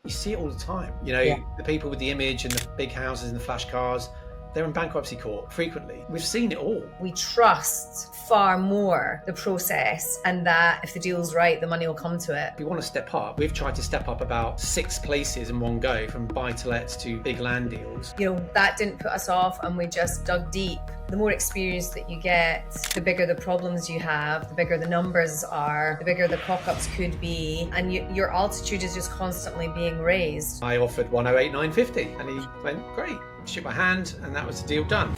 You see it all the time. The people with the image and the big houses and the flash cars, they're in bankruptcy court frequently. We've seen it all. We trust far more the process, and that if the deal's right, the money will come to it. If we want to step up, we've tried to step up about 6 places in one go, from buy-to-lets to big land deals. That didn't put us off, and we just dug deep. The more experience that you get, the bigger the problems you have, the bigger the numbers are, the bigger the cock-ups could be, and your altitude is just constantly being raised. I offered 108,950 and he went, great, shook my hand, and that was the deal done.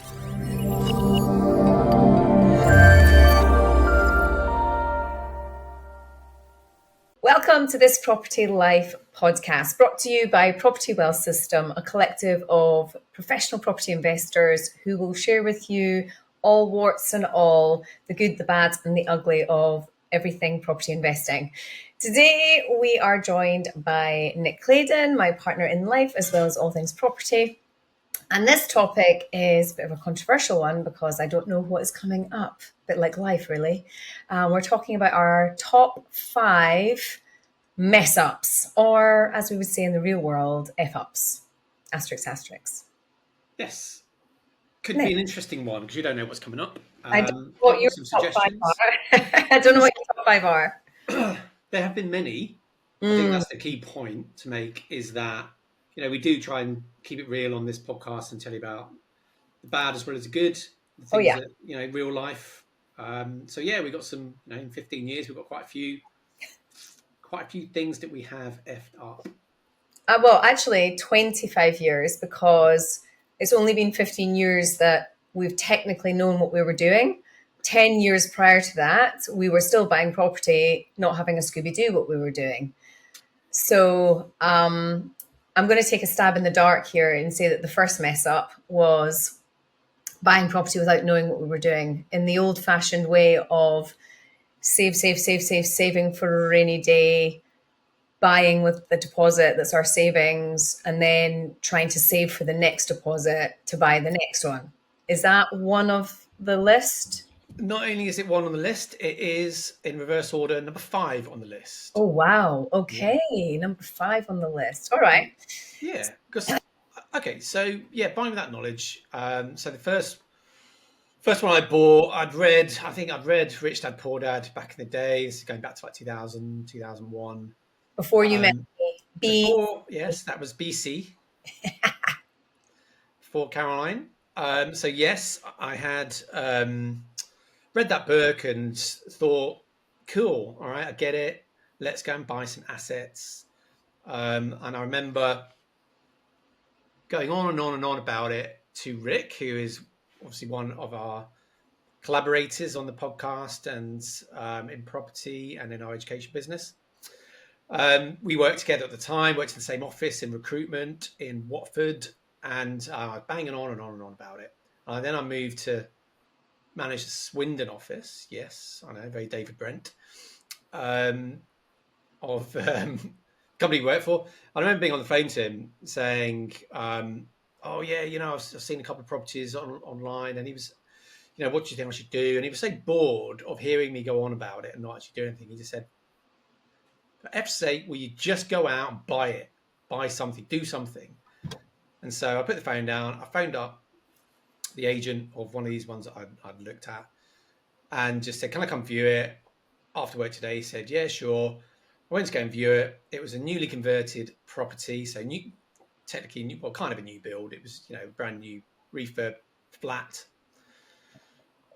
Welcome to this Property Life podcast, brought to you by Property Wealth System, a collective of professional property investors who will share with you all warts and all, the good, the bad, and the ugly of everything property investing. Today, we are joined by Nick Claydon, my partner in life, as well as all things property. And this topic is a bit of a controversial one because I don't know what is coming up, a bit like life, really. We're talking about our top 5 mess ups, or as we would say in the real world, F ups. Asterisk, asterisk. Yes. Could be an interesting one because you don't know what's coming up. I don't know what your top 5 are. I don't know what your top 5 are. There have been many. I think that's the key point to make, is that we do try and keep it real on this podcast and tell you about the bad as well as the good. The things that, real life. We got some, in 15 years, we've got quite a few things that we have effed up. Well, actually 25 years, because it's only been 15 years that we've technically known what we were doing. 10 years prior to that, we were still buying property, not having a Scooby-Doo what we were doing. So, I'm going to take a stab in the dark here and say that the first mess up was buying property without knowing what we were doing, in the old-fashioned way of saving for a rainy day, buying with the deposit that's our savings, and then trying to save for the next deposit to buy the next one. Is that one of the list? Not only is it one on the list, it is in reverse order number 5 on the list. Oh, wow. Okay. Yeah. Number 5 on the list. All right. Yeah. Okay. So, buying with that knowledge. So the first one I bought, I'd read Rich Dad, Poor Dad back in the day. This is going back to like 2000, 2001. Before you met me. Yes, that was BC. For Caroline. So yes, I had read that book and thought, cool, all right, I get it. Let's go and buy some assets. And I remember going on and on and on about it to Rick, who is obviously one of our collaborators on the podcast and in property and in our education business. We worked together at the time, worked in the same office in recruitment in Watford, and banging on and on and on about it. Then I moved to manage the Swindon office. Yes, I know, very David Brent, of company he worked for. I remember being on the phone to him saying, I've seen a couple of properties online, and he was, what do you think I should do? And he was so bored of hearing me go on about it and not actually do anything. He just said, for F's sake, will you just go out and buy something, do something? And so I put the phone down. I phoned up the agent of one of these ones that I'd looked at and just said, can I come view it? After work today, he said, yeah, sure. I went to go and view it. It was a newly converted property. So kind of a new build. It was, brand new refurb flat.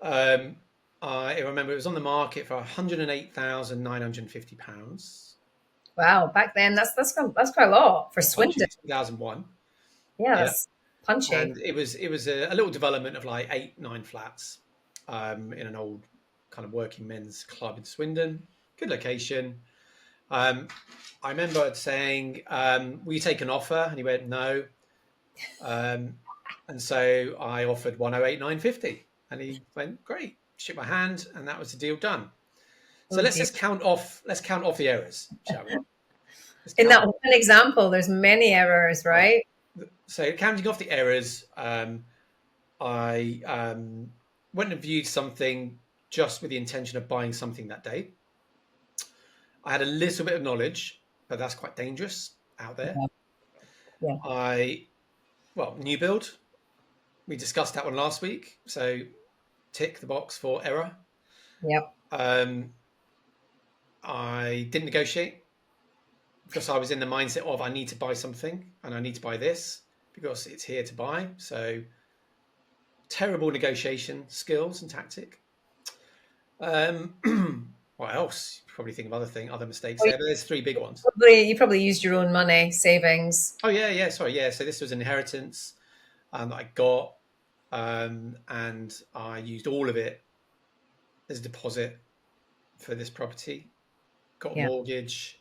I remember it was on the market for £108,950. Wow, back then that's quite a lot for Swindon. 2001. Yeah, that's punchy. And it was a little development of like 8-9 flats in an old kind of working men's club in Swindon. Good location. I remember saying, will you take an offer? And he went, no. And so I offered 108,950. And he went, great. Shook my hand, and that was the deal done. So let's just count off the errors, shall we? In that one example, there's many errors, right? So counting off the errors, I went and viewed something just with the intention of buying something that day. I had a little bit of knowledge, but that's quite dangerous. out there. Yeah. New build. We discussed that one last week. So tick the box for error. Yep. I didn't negotiate because I was in the mindset of I need to buy something and I need to buy this because it's here to buy. So terrible negotiation skills and tactic. What else? You probably think of other mistakes there, but there's three big ones. You probably used your own money, savings. Oh yeah, sorry, yeah. So this was inheritance that I got, and I used all of it as a deposit for this property. Got a Yeah. mortgage.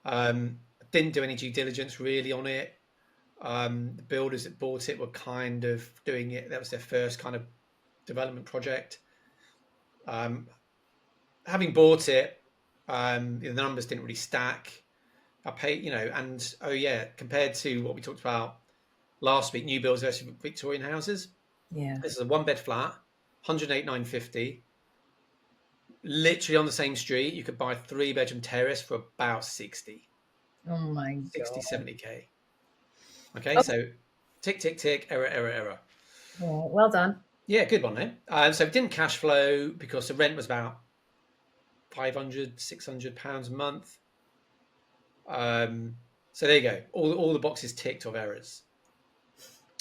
Didn't do any due diligence really on it. The builders that bought it were kind of doing it. That was their first kind of development project. Having bought it, the numbers didn't really stack. I paid, and compared to what we talked about last week, new builds versus Victorian houses. Yeah. This is a 1-bed flat, 108,950. Literally on the same street, you could buy a 3-bedroom terrace for about 60. Oh my God. 60, 70K. Okay, so tick, tick, tick, error. Yeah, well done. Yeah, good one, eh? So it didn't cash flow because the rent was about £500, £600 a month. So there you go. All the boxes ticked of errors.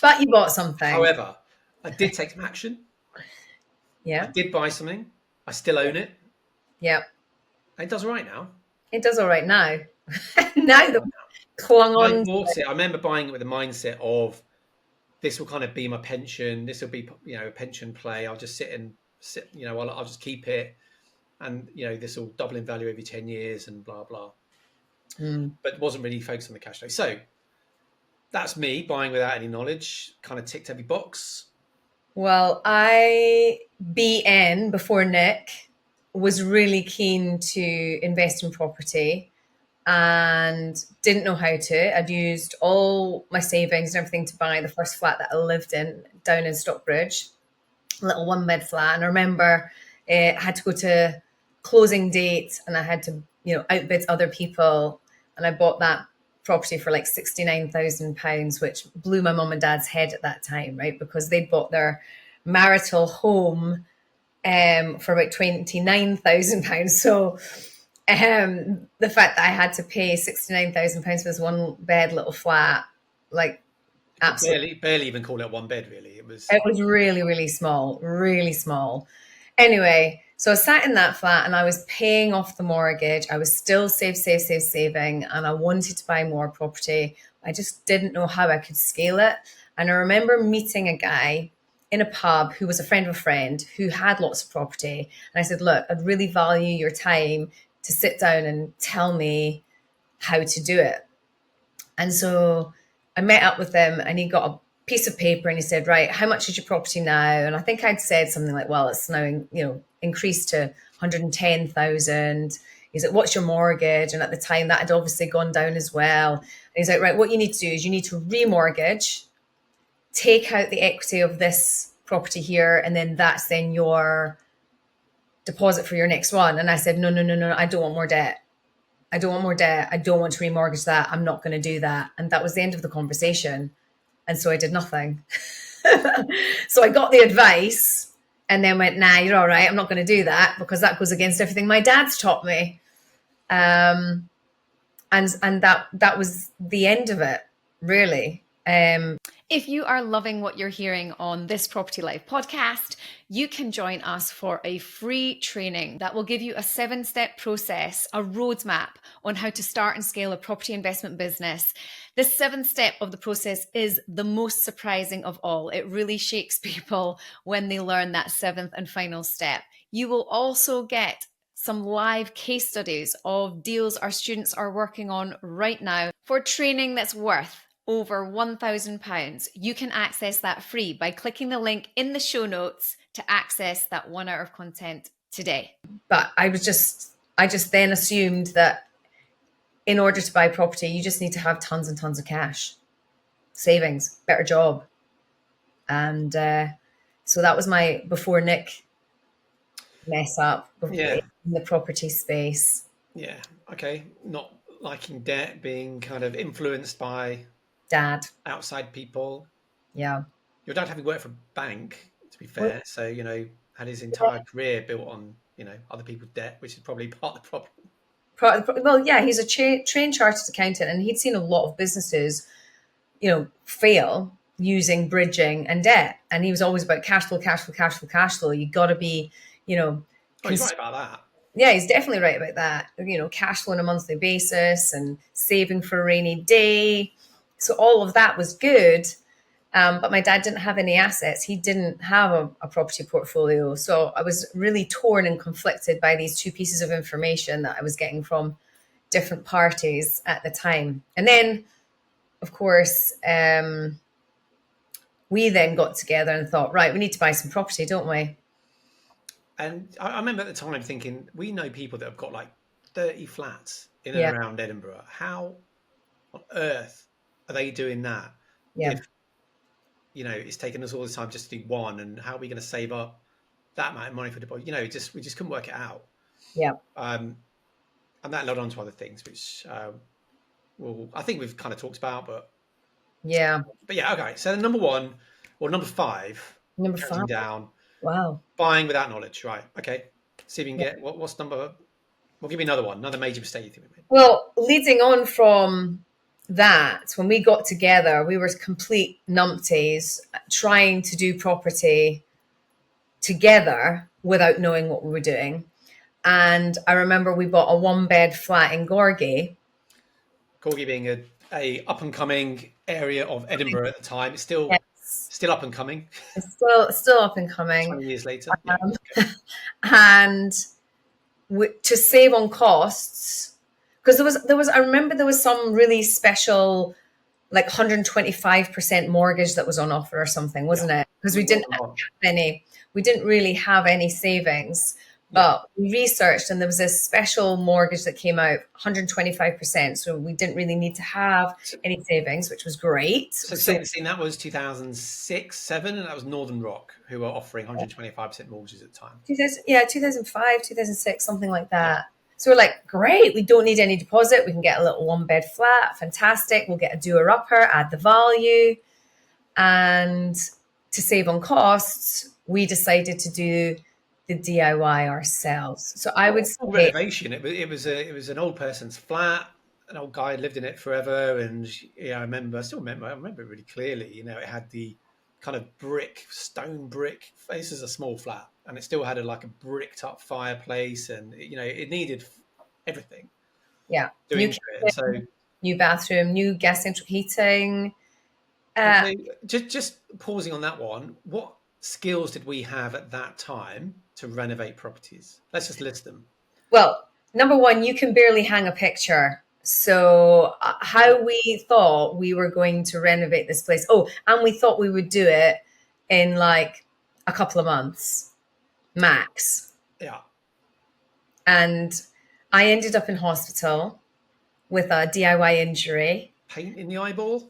But you bought something. However, I did take some action. Yeah. I did buy something. I still own it. Yeah. And it does all right now. It does all right now. Now that clung on. I bought it. I remember buying it with the mindset of this will kind of be my pension. This will be, a pension play. I'll just sit, I'll just keep it. And, this will double in value every 10 years and blah, blah. But it wasn't really focused on the cash flow. So that's me buying without any knowledge, kind of ticked every box. Well, I, BN, before Nick, was really keen to invest in property and didn't know how to. I'd used all my savings and everything to buy the first flat that I lived in down in Stockbridge, a little 1-bed flat. And I remember I had to go to closing date and I had to, outbid other people. And I bought that property for like £69,000, which blew my mum and dad's head at that time, right? Because they'd bought their marital home for about £29,000. So the fact that I had to pay £69,000 for this 1-bed little flat, like absolutely barely even call it 1 bed, really. It was really, really small, really small. Anyway, so I sat in that flat and I was paying off the mortgage. I was still saving, and I wanted to buy more property. I just didn't know how I could scale it. And I remember meeting a guy in a pub who was a friend of a friend who had lots of property. And I said, look, I'd really value your time to sit down and tell me how to do it. And so I met up with him and he got a piece of paper and he said, right, how much is your property now? And I think I'd said something like, well, it's now, increased to 110,000. He's like, what's your mortgage? And at the time that had obviously gone down as well. And he's like, right, what you need to do is you need to remortgage, take out the equity of this property here, and then that's then your deposit for your next one. And I said, no, I don't want more debt. I don't want to remortgage that. I'm not going to do that. And that was the end of the conversation. And so I did nothing. So I got the advice and then went, nah, you're all right. I'm not going to do that because that goes against everything my dad's taught me. And that was the end of it, really. If you are loving what you're hearing on this Property Life podcast, you can join us for a free training that will give you a 7-step process, a roadmap on how to start and scale a property investment business. The 7th step of the process is the most surprising of all. It really shakes people when they learn that 7th and final step. You will also get some live case studies of deals our students are working on right now for training that's worth over £1,000. You can access that free by clicking the link in the show notes to access that 1 hour of content today. But I just then assumed that in order to buy property, you just need to have tons and tons of cash, savings, better job. And so that was my before Nick mess up in the property space. Yeah. Okay. Not not liking debt, being kind of influenced by Dad. outside people. Yeah. Your dad having worked for a bank, to be Well, fair, so had his entire career built on other people's debt, which is probably part of the problem. well, yeah, he's a trained chartered accountant, and he'd seen a lot of businesses, fail using bridging and debt. And he was always about cash flow, cash flow, cash flow, cash flow. You got to be, Oh, he's right about that. Yeah, he's definitely right about that. Cash flow on a monthly basis and saving for a rainy day. So all of that was good. But my dad didn't have any assets. He didn't have a property portfolio. So I was really torn and conflicted by these two pieces of information that I was getting from different parties at the time. And then, of course, we then got together and thought, right, we need to buy some property, don't we? And I remember at the time thinking, we know people that have got like 30 flats in and Yeah. around Edinburgh. How on earth are they doing that? Yeah. If, it's taken us all this time just to do one, and how are we going to save up that amount of money for deposit? We just couldn't work it out. Yeah. And that led on to other things, which, I think we've kind of talked about, but yeah. Okay. So number 1 or number 5, Number counting 5. down, Wow. buying without knowledge. Right. Okay. See if you can get what's number. We'll give you another one, another major mistake you think we made. Well, leading on from that, when we got together, we were complete numpties trying to do property together without knowing what we were doing. And I remember we bought a 1-bed flat in Gorgie. Gorgie being a up and coming area of Edinburgh at the time. It's still up and coming. It's still up and coming. 20 years later. And to save on costs, because there was I remember there was some really special, like 125% mortgage that was on offer or something, wasn't it? Because we didn't really have any savings. But we researched, and there was this special mortgage that came out, 125%. So we didn't really need to have any savings, which was great. So that was 2006, 2007, and that was Northern Rock who were offering 125% mortgages at the time. 2005, 2006, something like that. Yeah. So we're like, great, we don't need any deposit. We can get a little 1-bed flat. Fantastic. We'll get a doer-upper, add the value. And to save on costs, we decided to do the DIY ourselves. So I would say renovation. It was an old person's flat. An old guy had lived in it forever, and I remember it really clearly. It had the kind of stone brick. This is a small flat, and it still had a bricked up fireplace, and it needed everything. Yeah, new bathroom, new gas central heating. Just pausing on that one. What skills did we have at that time to renovate properties? Let's just list them. Well, number 1, you can barely hang a picture. So how we thought we were going to renovate this place. Oh, and we thought we would do it in like a couple of months max. Yeah. And I ended up in hospital with a DIY injury. Paint in the eyeball?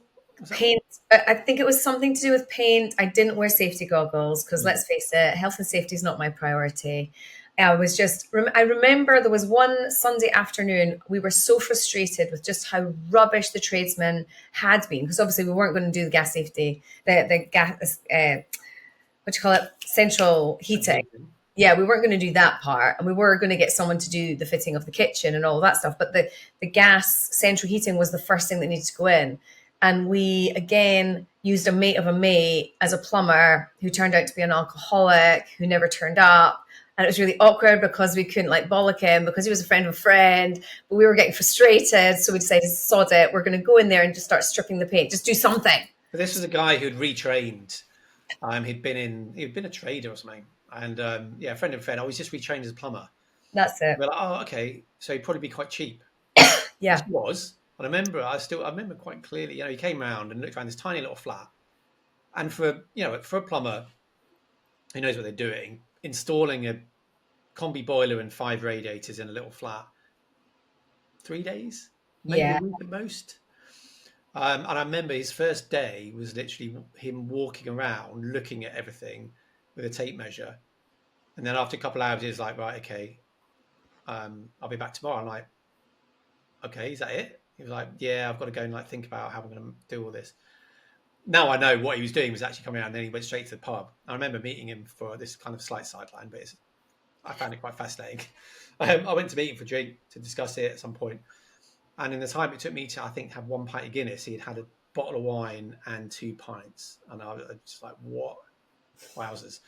Paint. I think it was something to do with paint. I didn't wear safety goggles because let's face it, health and safety is not my priority. I remember there was one Sunday afternoon, we were so frustrated with just how rubbish the tradesmen had been, because obviously we weren't going to do the gas safety, the gas, central heating. Yeah, we weren't going to do that part, and we were going to get someone to do the fitting of the kitchen and all of that stuff. But the gas central heating was the first thing that needed to go in. And we, again, used a mate of a mate as a plumber who turned out to be an alcoholic, who never turned up. And it was really awkward because we couldn't bollock him because he was a friend of a friend, but we were getting frustrated. So we decided, sod it, we're going to go in there and just start stripping the paint. Just do something. But this was a guy who'd retrained. He'd been a trader or something. And a friend of a friend, he's just retrained as a plumber. That's it. We're like, oh, okay. So he'd probably be quite cheap. Yeah. He was. And I remember quite clearly, he came round and looked around this tiny little flat. And for a plumber who knows what they're doing, installing a combi boiler and 5 radiators in a little flat, 3 days, maybe a week at most. And I remember his first day was literally him walking around, looking at everything with a tape measure. And then after a couple of hours, he was like, right, okay, I'll be back tomorrow. I'm like, okay, is that it? He was like, yeah, I've got to go and like think about how I'm going to do all this. Now I know what he was doing was actually coming out, and then he went straight to the pub. I remember meeting him for this kind of slight sideline, but I found it quite fascinating. I went to meet him for a drink to discuss it at some point, and in the time it took me to, I think, have 1 pint of Guinness, he had a bottle of wine and 2 pints, and I was just like, what? Wowzers.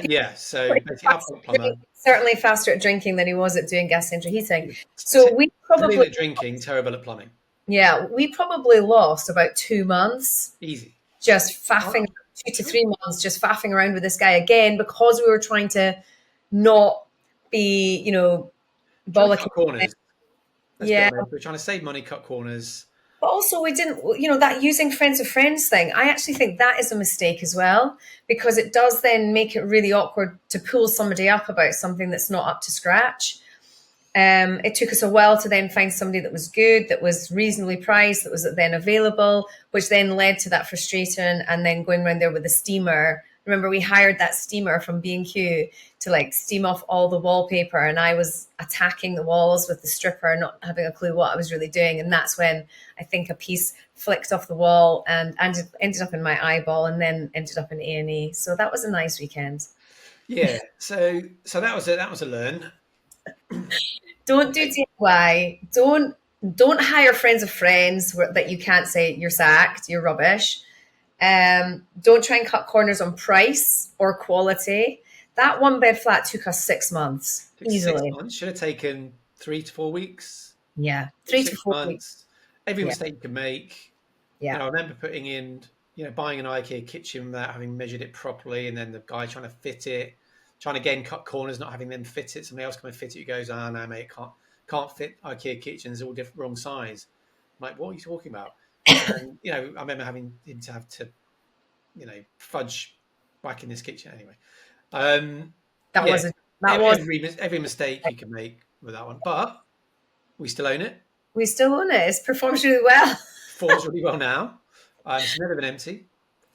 Yeah, so basically, certainly faster at drinking than he was at doing gas central heating. So we probably at drinking, terrible at plumbing. Yeah, we probably lost about 2 months. Easy. Just faffing, 2 to 3 months, just faffing around with this guy again, because we were trying to not be, bollocking corners. Yeah. We're trying to save money, cut corners. But also we didn't, that using friends of friends thing, I actually think that is a mistake as well, because it does then make it really awkward to pull somebody up about something that's not up to scratch. It took us a while to then find somebody that was good, that was reasonably priced, that was then available, which then led to that frustration and then going around there with a steamer. Remember, we hired that steamer from B&Q to like steam off all the wallpaper, and I was attacking the walls with the stripper, not having a clue what I was really doing. And that's when I think a piece flicked off the wall and ended up in my eyeball, and then ended up in A&E. So that was a nice weekend. Yeah. So that was a learn. Don't do DIY. Don't hire friends of friends that you can't say you're sacked, you're rubbish. Don't try and cut corners on price or quality. That 1-bed flat took us 6 months easily. 6 months. Should have taken 3 to 4 weeks. Yeah, 3 to 4 weeks. Every mistake you can make. Yeah. I remember putting in, buying an IKEA kitchen without having measured it properly, and then the guy trying to fit it, trying to again cut corners, not having them fit it. Somebody else come and fit it. He goes, no, mate, can't fit IKEA kitchens, all different, wrong size. I'm like, what are you talking about? And, I remember having him to have to, fudge back in this kitchen anyway. Every mistake you can make with that one, but we still own it. We still own it. It performs really well. Performs really well now. It's never been empty.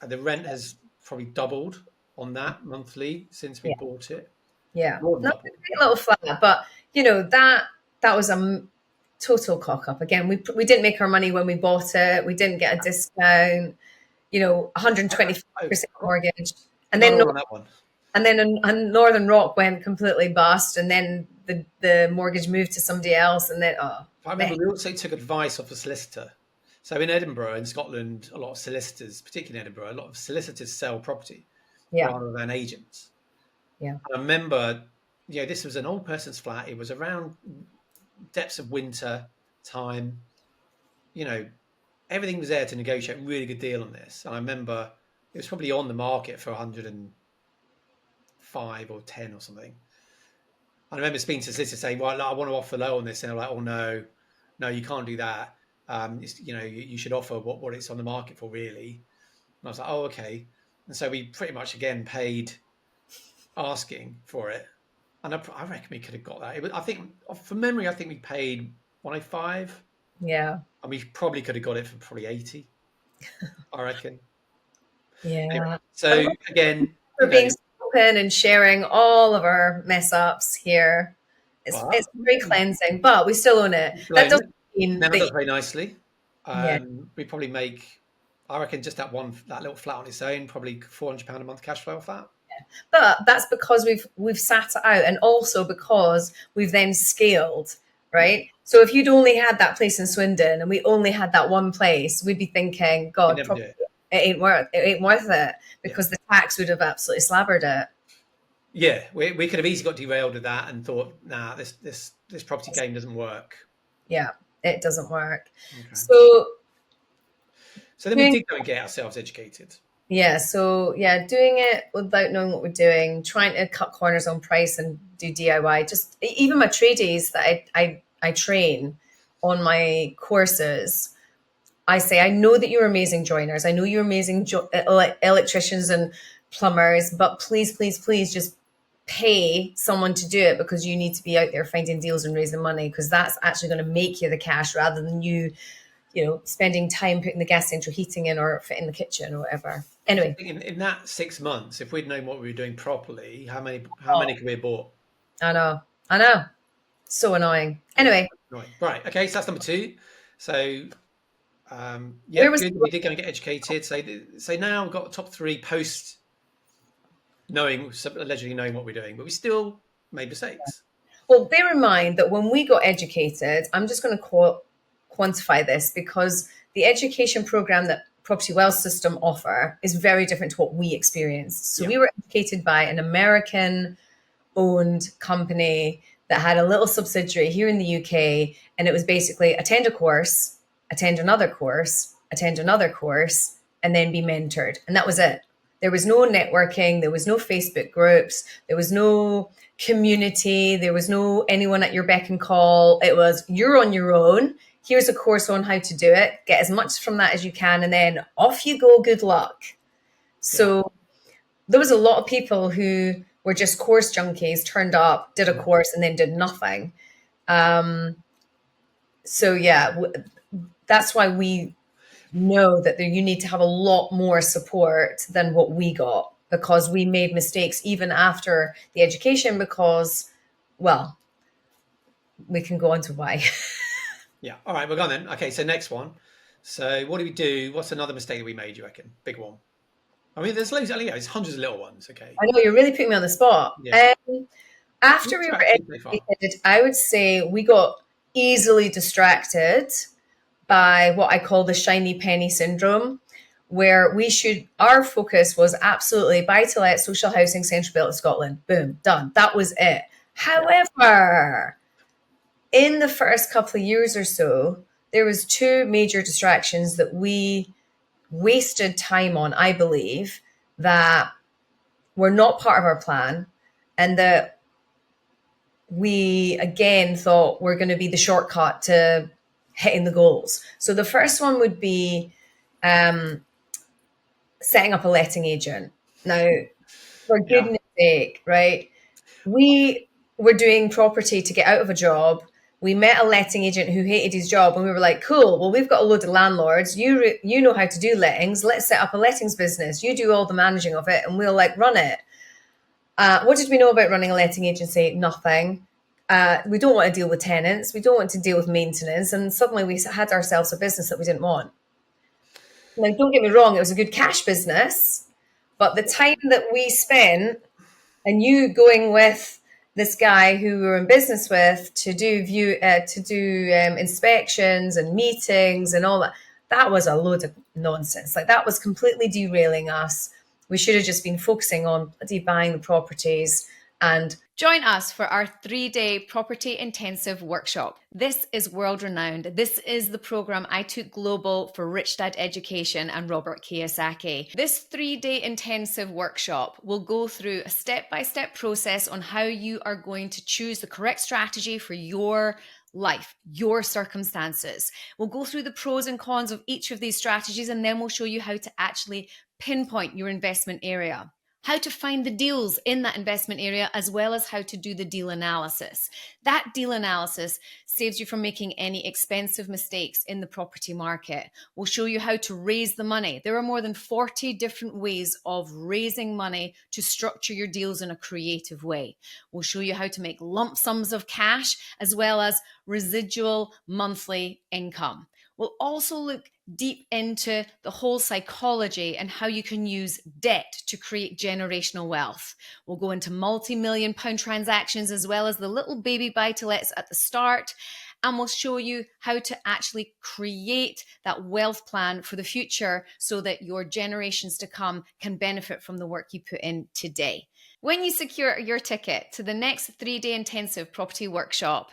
The rent has probably doubled on that monthly since we bought it. Yeah, not a great little flat, but that was a total cock up. Again, we didn't make our money when we bought it. We didn't get a discount. 125% mortgage, and then Northern Rock went completely bust, and then the mortgage moved to somebody else, and then I remember we also took advice off a solicitor. So in Edinburgh, in Scotland, a lot of solicitors, particularly in Edinburgh, a lot of solicitors sell property rather than agents. Yeah, I remember, this was an old person's flat. It was around depths of winter time. Everything was there to negotiate a really good deal on this. And I remember it was probably on the market for 105 or 10 or something. I remember speaking to the solicitor saying, well, I want to offer low on this. And they're like, oh, no, you can't do that. You should offer what it's on the market for, really. And I was like, oh, okay. And so we pretty much, again, paid asking for it. And I reckon we could have got that. I think, from memory, I think we paid 105. Yeah. And we probably could have got it for probably 80, I reckon. Yeah. Anyway, so again, we're being open and sharing all of our mess ups here. It's very cleansing, but we still own it. That doesn't mean that does very nicely. We probably make, I reckon, just that little flat on its own, probably £400 a month cash flow off that. Yeah. But that's because we've sat it out, and also because we've then scaled. Right. So if you'd only had that place in Swindon and we only had that one place, we'd be thinking, God, it ain't worth it, because the tax would have absolutely slabbered it. Yeah, we could have easily got derailed with that and thought, nah, this property game doesn't work. Yeah, it doesn't work. Okay. So then we did go and get ourselves educated. Yeah, so doing it without knowing what we're doing, trying to cut corners on price and do DIY. Just even my tradies that I train on my courses, I say, I know that you're amazing joiners. I know you're amazing electricians and plumbers, but please, please, please just pay someone to do it, because you need to be out there finding deals and raising money, because that's actually going to make you the cash, rather than you spending time putting the gas central heating in or fitting the kitchen or whatever. Anyway, in that 6 months, if we'd known what we were doing properly, how many could we have bought? I know. So annoying. Anyway, Right. Okay. So that's number 2. So, where yeah, was good. We did go and get educated. So now we've got top 3 post allegedly knowing what we're doing, but we still made mistakes. Well, bear in mind that when we got educated, I'm just going to quantify this because the education program that Property Wealth System offer is very different to what we experienced. So Yeah. we were educated by an American owned company that had a little subsidiary here in the UK. And it was basically attend a course, attend another course, attend another course, and then be mentored. And that was it. There was no networking. There was no Facebook groups. There was no community. There was no anyone at your beck and call. It was you're on your own. Here's a course on how to do it. Get as much from that as you can. And then off you go. Good luck. So there was a lot of people who were just course junkies, turned up, did a course, and then did nothing. So yeah, that's why we know that you need to have a lot more support than what we got, because we made mistakes even after the education because, well, we can go on to why. Yeah. All right. We're gone then. Okay. So next one. So what do we do? What's another mistake that we made, you reckon? Big one. I mean, there's loads. There's hundreds of little ones. Okay. I know you're really putting me on the spot. Yeah. After we were educated, I would say we got easily distracted by what I call the shiny penny syndrome, where our focus was absolutely buy to let social housing central belt of Scotland. Boom, done. That was it. However, in the first couple of years or so, there was 2 major distractions that we wasted time on, I believe, that were not part of our plan, and that we again thought were going to be the shortcut to hitting the goals. So the first one would be setting up a letting agent. Now, for goodness sake, right? We were doing property to get out of a job. We met a letting agent who hated his job, and we were like, cool, well, we've got a load of landlords. You know how to do lettings. Let's set up a lettings business. You do all the managing of it, and we'll run it. What did we know about running a letting agency? Nothing. We don't want to deal with tenants. We don't want to deal with maintenance. And suddenly we had ourselves a business that we didn't want. Now, don't get me wrong, it was a good cash business, but the time that we spent and you going with this guy who we were in business with to do inspections and meetings and all that, that was a load of nonsense. That was completely derailing us. We should have just been focusing on bloody buying the properties. And join us for our 3-day property intensive workshop. This is world renowned. This is the program I took global for Rich Dad Education and Robert Kiyosaki. This 3-day intensive workshop will go through a step-by-step process on how you are going to choose the correct strategy for your life, your circumstances. We'll go through the pros and cons of each of these strategies, and then we'll show you how to actually pinpoint your investment area, how to find the deals in that investment area, as well as how to do the deal analysis. That deal analysis saves you from making any expensive mistakes in the property market. We'll show you how to raise the money. There are more than 40 different ways of raising money to structure your deals in a creative way. We'll show you how to make lump sums of cash, as well as residual monthly income. We'll also look deep into the whole psychology and how you can use debt to create generational wealth. We'll go into multi-million pound transactions, as well as the little baby buy-to-lets at the start. And we'll show you how to actually create that wealth plan for the future so that your generations to come can benefit from the work you put in today. When you secure your ticket to the next 3-day intensive property workshop,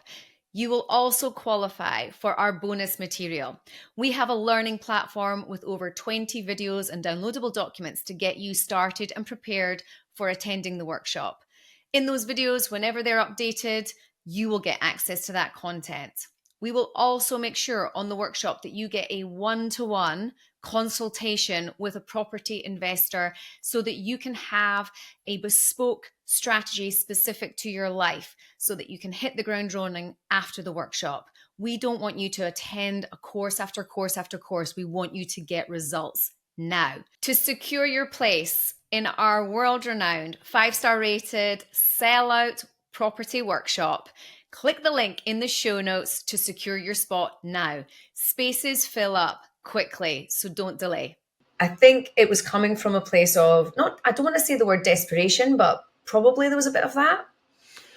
you will also qualify for our bonus material. We have a learning platform with over 20 videos and downloadable documents to get you started and prepared for attending the workshop. In those videos, whenever they're updated, you will get access to that content. We will also make sure on the workshop that you get a one-to-one consultation with a property investor so that you can have a bespoke strategy specific to your life so that you can hit the ground running after the workshop. We don't want you to attend a course after course after course. We want you to get results now. To secure your place in our world-renowned 5-star rated sellout property workshop, Click the link in the show notes to secure your spot now. Spaces fill up quickly, so don't delay. I think it was coming from a place of, not, I don't want to say the word desperation, but probably there was a bit of that.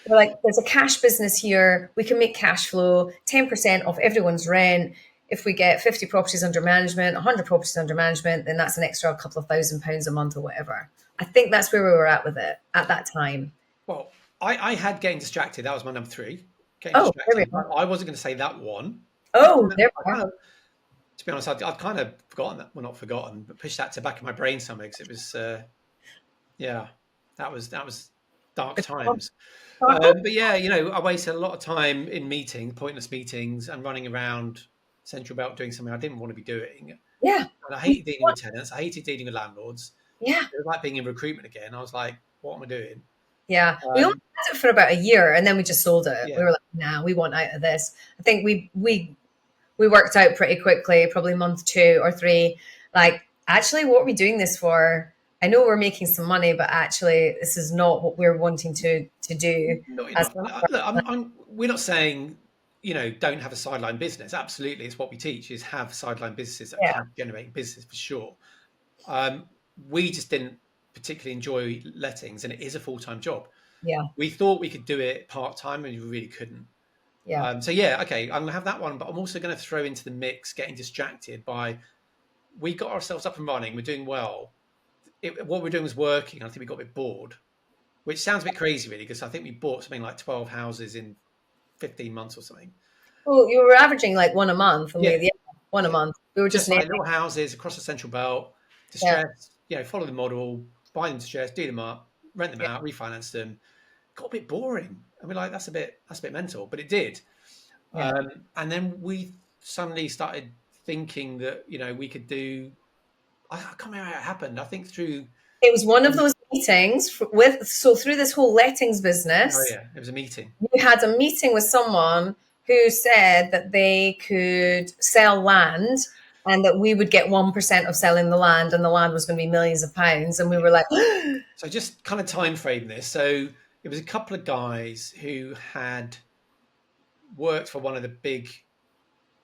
We're like, there's a cash business here. We can make cash flow, 10% off everyone's rent. If we get 50 properties under management, 100 properties under management, then that's an extra couple of £1,000 a month or whatever. I think that's where we were at with it at that time. Well, I had getting distracted. That was my number 3. Getting Oh, there we distracted. go. I wasn't going to say that one. Oh, there we go. To be honest, I'd kind of forgotten that. Well, not forgotten, but pushed that to the back of my brain somewhere because it was, that was dark times. But yeah, I wasted a lot of time in meetings, pointless meetings, and running around Central Belt doing something I didn't want to be doing. Yeah. And I hated dealing with tenants. I hated dealing with landlords. Yeah. It was like being in recruitment again. I was like, what am I doing? Yeah. We only had it for about a year and then we just sold it. Yeah. We were like, nah, we want out of this. I think we worked out pretty quickly, probably month 2 or 3. Like, actually, what are we doing this for? I know we're making some money, but actually, this is not what we're wanting to do. No, we're not saying, don't have a sideline business. Absolutely, it's what we teach is have sideline businesses that can generate business for sure. We just didn't particularly enjoy lettings, and it is a full-time job. Yeah, we thought we could do it part-time, and we really couldn't. Yeah. Okay, I'm gonna have that one, but I'm also going to throw into the mix getting distracted by. We got ourselves up and running. We're doing well. What we're doing was working. I think we got a bit bored, which sounds a bit crazy, really, because I think we bought something like 12 houses in 15 months or something. Well, you were averaging like one a month, and one a month. We were just like little houses across the Central Belt, distressed. Follow the model, buy them distressed, do them up, rent them out, refinance them. Got a bit boring. I mean, like that's a bit mental, but it did. Yeah. And then we suddenly started thinking that we could do. I can't remember how it happened. I think through. It was one of those meetings through this whole lettings business. Oh yeah, it was a meeting. You had a meeting with someone who said that they could sell land and that we would get 1% of selling the land, and the land was going to be millions of pounds. And we were like, so just kind of time frame this. So it was a couple of guys who had worked for one of the big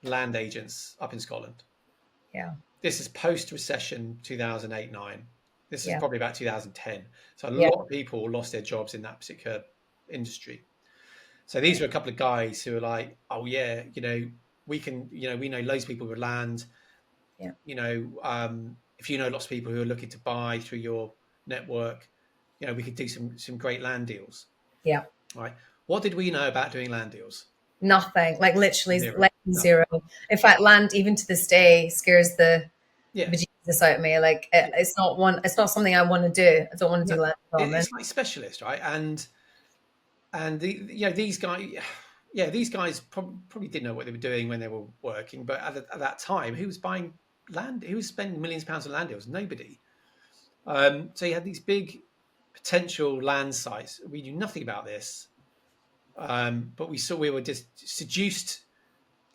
land agents up in Scotland. Yeah. This is post-recession 2008-9. This is probably about 2010. So a lot of people lost their jobs in that particular industry. So these were a couple of guys who were like, oh yeah, we can, we know loads of people with land. Yeah. If you know lots of people who are looking to buy through your network, we could do some great land deals. Yeah. Right. What did we know about doing land deals? Nothing. Like literally zero. In fact, land even to this day scares the bejesus out of me. Like it's not something I want to do. I don't want to do land development. It's like specialist, right? And these guys probably didn't know what they were doing when they were working, but at that time, who was buying land? Who was spending millions of pounds on land deals? Nobody. So you had these big potential land sites. We knew nothing about this, but we were just seduced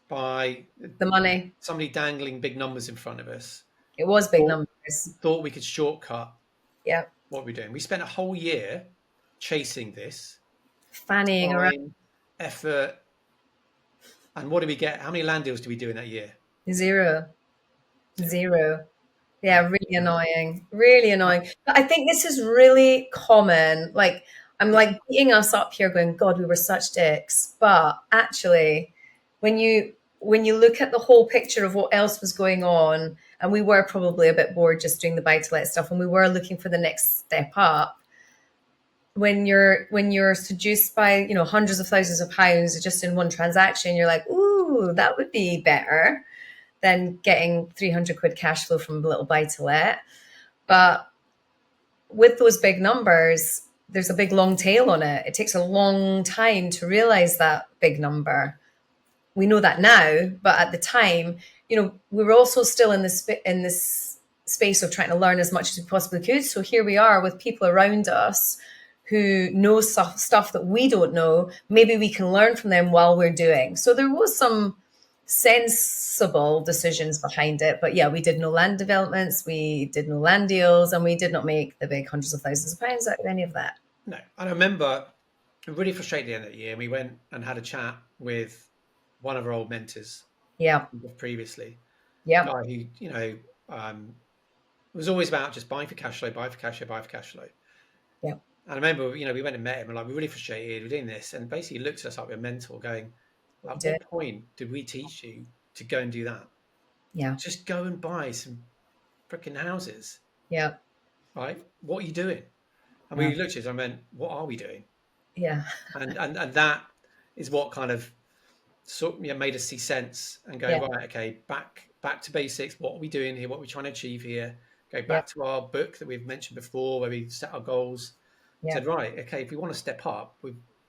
by the money. Somebody dangling big numbers in front of us. It was big numbers. Thought we could shortcut. Yeah. What we're doing. We spent a whole year chasing this, fannying around, effort, and what do we get? How many land deals do we do in that year? Zero. Yeah, really annoying. But I think this is really common. Like I'm like beating us up here going, God, we were such dicks. But actually, when you look at the whole picture of what else was going on, and we were probably a bit bored just doing the buy-to-let stuff, and we were looking for the next step up. When you're seduced by hundreds of thousands of pounds just in one transaction, you're like, ooh, that would be better than getting 300 quid cash flow from a little buy-to-let. But with those big numbers, there's a big long tail on it. It takes a long time to realize that big number. We know that now, but at the time, we were also still in this space of trying to learn as much as we possibly could. So here we are with people around us who know stuff that we don't know. Maybe we can learn from them while we're doing. So there was some sensible decisions behind it. But yeah, we did no land developments, we did no land deals, and we did not make the big hundreds of thousands of pounds out of any of that. No. And I remember really frustrated at the end of the year. And we went and had a chat with one of our old mentors Yeah. previously, Yeah. guy who, it was always about just buying for cash flow, buy for cash flow, buy for cash flow. Yeah. And I remember, we went and met him and like, we're really frustrated, we're doing this. And basically he looked at us like we're a mentor going, like, Did. what point did we teach you to go and do that? Yeah. Just go and buy some freaking houses, Yeah. right? What are you doing? And Yeah. we looked at it and went, what are we doing? Yeah. And that is what kind of made us see sense and go, Yeah. right, okay, back to basics. What are we doing here? What are we trying to achieve here? Go Yeah. back to our book that we've mentioned before, where we set our goals. Yeah. Said, right, okay, if we want to step up,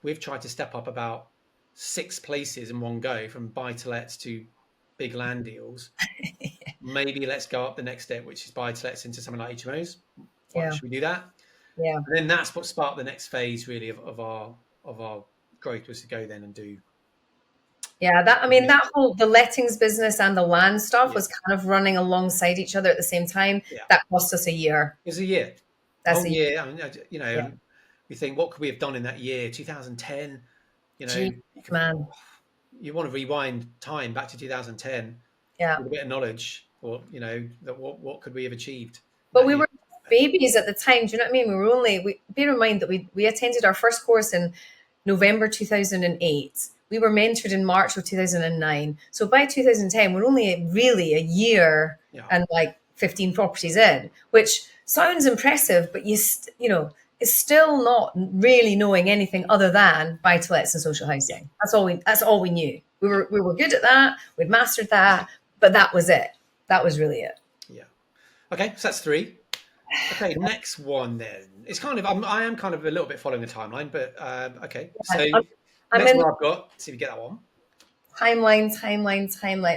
we've tried to step up about 6 places in one go, from buy to lets to big land deals. Maybe let's go up the next step, which is buy to lets into something like HMOs. Why Yeah. should we do that? Yeah. And then that's what sparked the next phase, really, of our growth, was to go then and do. Yeah, the lettings business and the land stuff Yeah. was kind of running alongside each other at the same time. Yeah. That cost us a year. It was a year. That's year. I mean, Yeah. we think, what could we have done in that year? 2010. Jeez, man. You want to rewind time back to 2010 Yeah. with a bit of knowledge, or that what could we have achieved? But we were babies at the time. Do you know what I mean? Bear in mind that we attended our first course in November 2008. We were mentored in March of 2009. So by 2010, we're only really a year and like 15 properties in, which sounds impressive, but it's still not really knowing anything other than buy-to-lets and social housing. That's all we knew. We were good at that. We'd mastered that, but that was it. That was really it. Yeah. Okay, so that's 3. Okay, next one then. It's kind of I am kind of a little bit following the timeline, but okay. So next one I've got. See if we get that one. Timeline.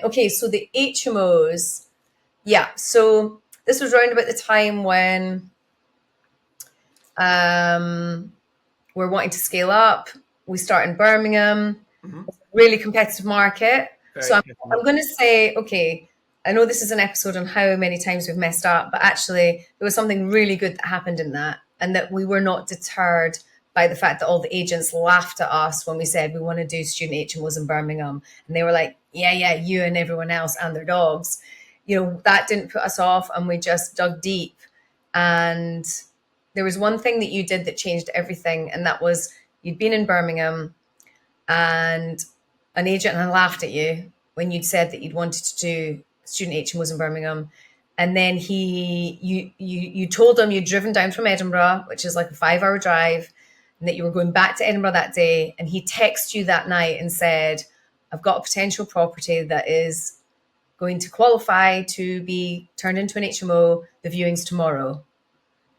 Okay, so the HMOs. Yeah, so this was around about the time when we're wanting to scale up. We start in Birmingham, really competitive market. So I'm going to say, okay, I know this is an episode on how many times we've messed up, but actually there was something really good that happened in that, and that we were not deterred by the fact that all the agents laughed at us when we said we want to do student HMOs in Birmingham. And they were like, yeah, you and everyone else and their dogs. That didn't put us off, and we just dug deep. And there was one thing that you did that changed everything, and that was you'd been in Birmingham and an agent had laughed at you when you'd said that you'd wanted to do student HMOs in Birmingham. And then you told him you'd driven down from Edinburgh, which is like a 5-hour drive, and that you were going back to Edinburgh that day. And he texted you that night and said, I've got a potential property that is going to qualify to be turned into an HMO. The viewing's tomorrow.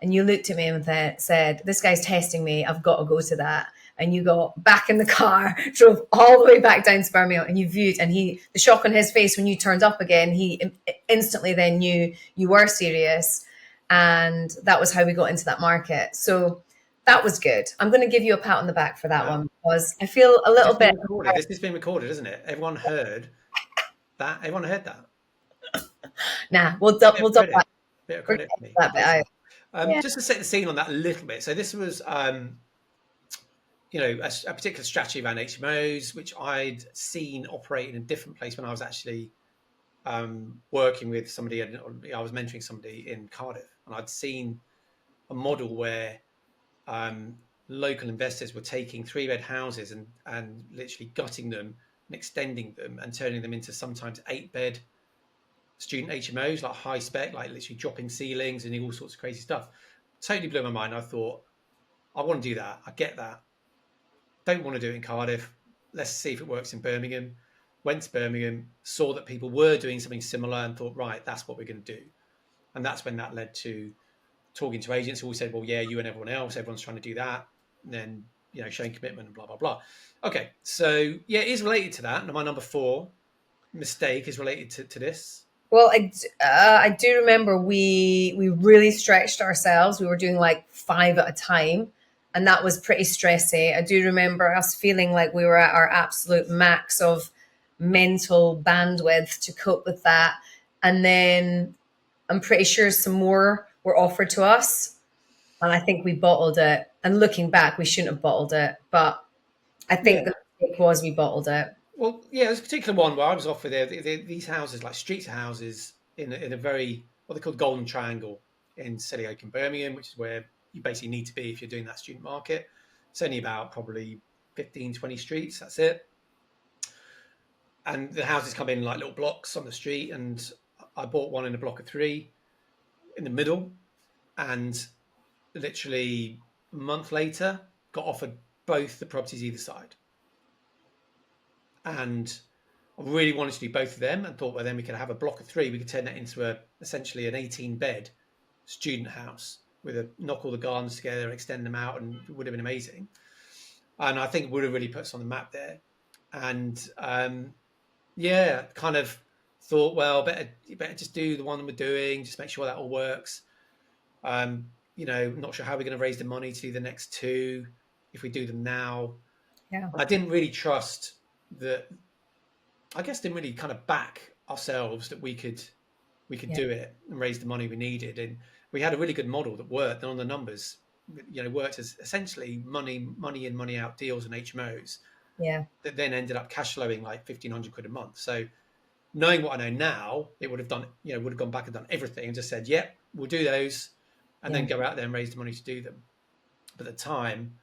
And you looked at me and said, this guy's testing me. I've got to go to that. And you got back in the car, drove all the way back down to Birmingham, and you viewed. And the shock on his face when you turned up again, he instantly then knew you were serious. And that was how we got into that market. So that was good. I'm going to give you a pat on the back for that one, because I feel a little bit. This has been recorded, isn't it? Everyone heard that. Everyone heard that. Nah, we'll dump that. Bit of credit for me. That bit out. Just to set the scene on that a little bit. So this was, a particular strategy around HMOs, which I'd seen operate in a different place when I was actually working with somebody. I was mentoring somebody in Cardiff, and I'd seen a model where local investors were taking 3-bed houses and literally gutting them and extending them and turning them into sometimes 8-bed student HMOs, like high spec, like literally dropping ceilings and all sorts of crazy stuff. Totally blew my mind. I thought, I want to do that. I get that. Don't want to do it in Cardiff. Let's see if it works in Birmingham. Went to Birmingham, saw that people were doing something similar, and thought, right, that's what we're going to do. And that's when that led to talking to agents who all said, well, yeah, you and everyone else, everyone's trying to do that. And then, showing commitment and blah, blah, blah. Okay. So yeah, it is related to that. And my number 4 mistake is related to this. Well, I do remember we really stretched ourselves. We were doing like 5 at a time, and that was pretty stressy. I do remember us feeling like we were at our absolute max of mental bandwidth to cope with that. And then I'm pretty sure some more were offered to us. And I think we bottled it. And looking back, we shouldn't have bottled it. But I think Yeah. the mistake was we bottled it. Well, yeah, there's a particular one where I was offered these houses, like streets of houses, in a very, what they call Golden Triangle in City Oak in Birmingham, which is where you basically need to be if you're doing that student market. It's only about probably 15, 20 streets. That's it. And the houses come in like little blocks on the street. And I bought one in a block of 3 in the middle. And literally a month later, got offered both the properties either side. And I really wanted to do both of them and thought, well, then we could have a block of 3. We could turn that into essentially an 18-bed student house with knock all the gardens together, extend them out, and it would have been amazing. And I think it would have really put us on the map there. And kind of thought, well, better just do the one we're doing, just make sure that all works. Not sure how we're going to raise the money to do the next 2 if we do them now. Yeah. I didn't really trust that. I guess didn't really kind of back ourselves that we could do it and raise the money we needed. And we had a really good model that worked, and on the numbers, worked as essentially money in, money out deals and HMOs. Yeah. That then ended up cash flowing like £1,500 a month. So knowing what I know now, it would have done, would have gone back and done everything and just said, yep, we'll do those, and then go out there and raise the money to do them. But at the time,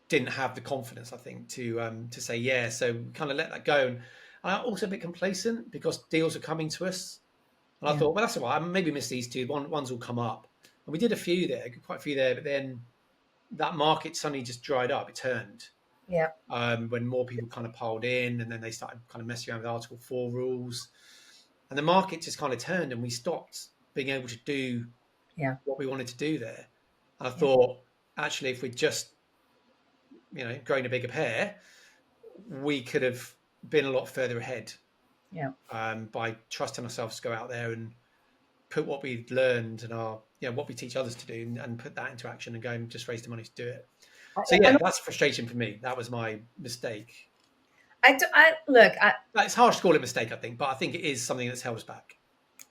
didn't have the confidence, I think, to say yeah. So we kind of let that go. And I'm also a bit complacent because deals are coming to us. And I thought, well, that's all right. I maybe missed these 2. Ones will come up. And we did a few there, quite a few there. But then that market suddenly just dried up. It turned. Yeah. When more people kind of piled in, and then they started kind of messing around with Article 4 rules. And the market just kind of turned, and we stopped being able to do what we wanted to do there. And I thought, actually, if we'd just, grown a bigger pair, we could have been a lot further ahead. Yeah. By trusting ourselves to go out there and put what we've learned and what we teach others to do and put that into action and go and just raise the money to do it. So that's a frustration for me. That was my mistake. It's harsh to call it a mistake, I think, but I think it is something that's held us back.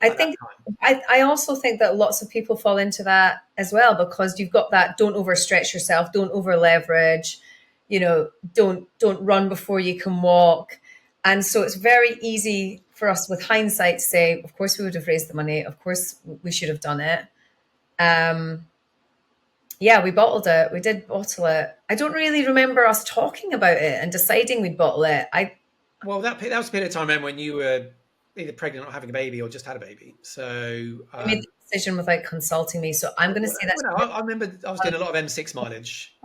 I also think that lots of people fall into that as well, because you've got that don't overstretch yourself, don't over leverage, don't run before you can walk. And so it's very easy for us with hindsight to say, of course we would have raised the money, of course we should have done it. We bottled it. We did bottle it. I don't really remember us talking about it and deciding we'd bottle it. That was a period of time when you were either pregnant or having a baby or just had a baby. So I made the decision without consulting me. So I'm going to say that. I remember I was doing a lot of M6 mileage.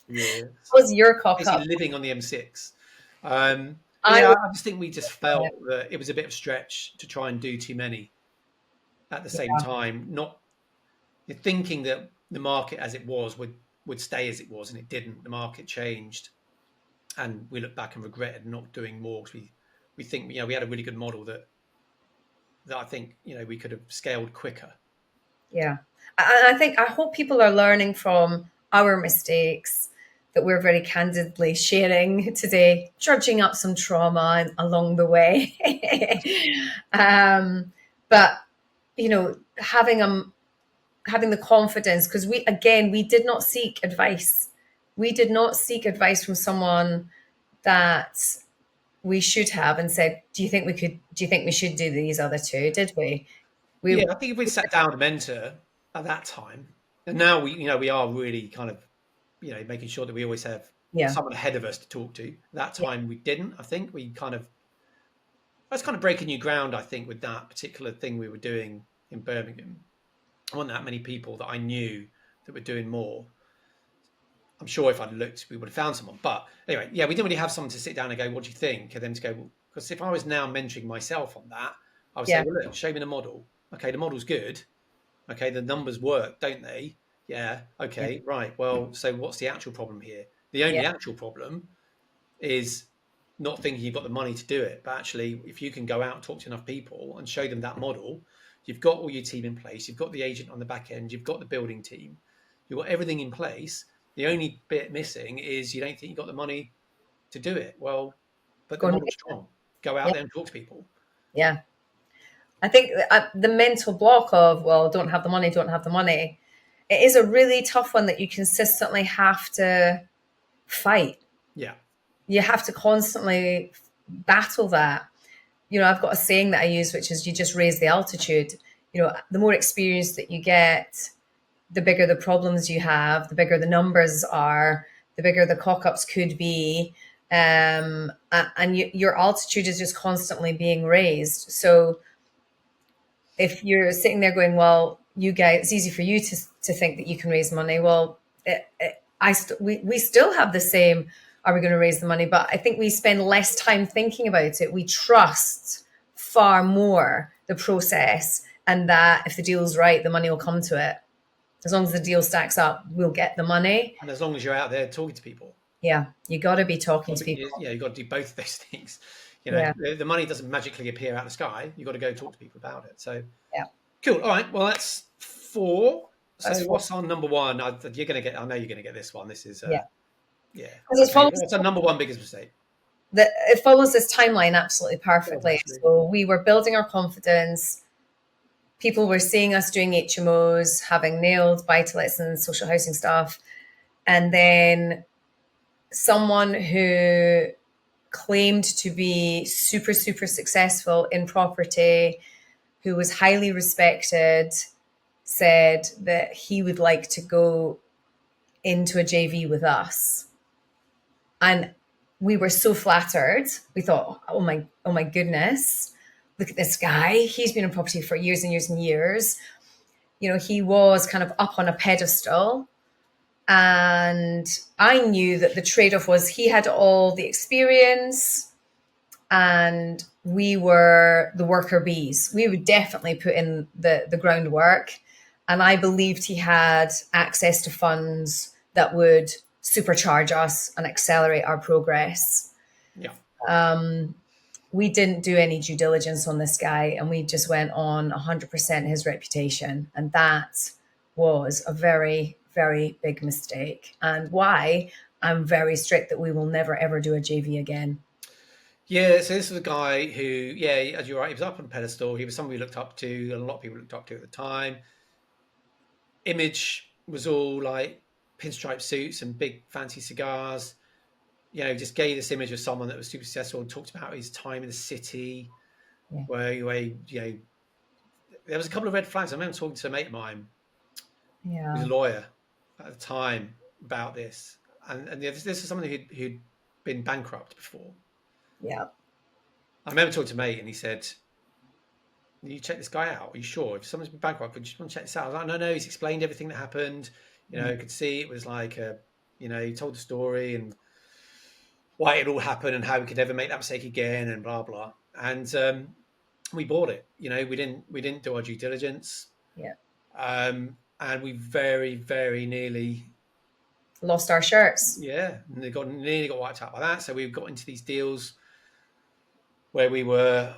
That was your cock up. Living on the M6. I just think we just felt that it was a bit of a stretch to try and do too many at the same time. Not thinking that the market as it was would stay as it was, and it didn't. The market changed, and we look back and regretted not doing more because we think we had a really good model that I think we could have scaled quicker. Yeah, I hope people are learning from our mistakes that we're very candidly sharing today, dredging up some trauma along the way. But having the confidence, because we did not seek advice. We did not seek advice from someone that we should have and said, do you think we should do these other 2? Did we? I think if we sat down with a mentor at that time, and now we are really kind of, making sure that we always have someone ahead of us to talk to. That time we didn't. I think that's kind of breaking new ground, I think, with that particular thing we were doing in Birmingham. There weren't that many people that I knew that were doing more. I'm sure if I'd looked, we would have found someone. But anyway, we didn't really have someone to sit down and go, what do you think? And then to go, because if I was now mentoring myself on that, I would say, well, look, show me the model. Okay, the model's good. Okay, the numbers work, don't they? Yeah. Okay, right. Well, so what's the actual problem here? The only actual problem is not thinking you've got the money to do it. But actually, if you can go out and talk to enough people and show them that model, you've got all your team in place. You've got the agent on the back end. You've got the building team. You've got everything in place. The only bit missing is you don't think you've got the money to do it. Well, but the model's strong. Go out there and talk to people. Yeah. I think the mental block of, well, don't have the money. it is a really tough one that you consistently have to fight. Yeah. You have to constantly battle that. You know, I've got a saying that I use, which is you just raise the altitude. You know, the more experience that you get, the bigger the problems you have, the bigger the numbers are, the bigger the cock-ups could be. And your altitude is just constantly being raised. So if you're sitting there going, well, you guys, it's easy for you to think that you can raise money. Well, we still have the same, are we going to raise the money? But I think we spend less time thinking about it. We trust far more the process, and that if the deal's right, the money will come to it. As long as the deal stacks up, we'll get the money. And as long as you're out there talking to people. Yeah, you got to be talking to people. Yeah, you've got to do both of those things. You know, the money doesn't magically appear out of the sky. You've got to go talk to people about it. So, yeah, cool. All right. Well, that's 4. So, That's 4. what's on number 1? You're going to get. I know you're going to get this one. This is yeah. It's a number 1 biggest mistake. It follows this timeline absolutely perfectly. So we were building our confidence. People were seeing us doing HMOs, having nailed buy-to-lets and social housing stuff. And then someone who claimed to be super, super successful in property, who was highly respected, said that he would like to go into a JV with us. And we were so flattered. We thought, oh my goodness, look at this guy. He's been in property for years and years and years. You know, he was kind of up on a pedestal. And I knew that the trade-off was he had all the experience and we were the worker bees. We would definitely put in the groundwork. And I believed he had access to funds that would supercharge us and accelerate our progress. Yeah. We didn't do any due diligence on this guy, and we just went on 100% his reputation. And that was a very, very big mistake, and why I'm very strict that we will never, ever do a JV again. Yeah, so this was a guy who, yeah, as you're right, he was up on a pedestal. He was someone we looked up to, and a lot of people looked up to at the time. Image was all like pinstripe suits and big fancy cigars. You know, just gave this image of someone that was super successful and talked about his time in the city, where you know, there was a couple of red flags. I remember talking to a mate of mine, who was a lawyer at the time, about this, and this is someone who'd been bankrupt before. Yeah, I remember talking to a mate, and he said, "You check this guy out. Are you sure? If someone's been bankrupt, would you want to check this out?" I was like, "No. He's explained everything that happened. You know, you could see it was like you know, he told the story and why it all happened and how we could never make that mistake again and blah blah." And we bought it. You know, we didn't do our due diligence. Yeah. And we very, very nearly lost our shirts. Yeah, and they nearly got wiped out by that. So we got into these deals where they were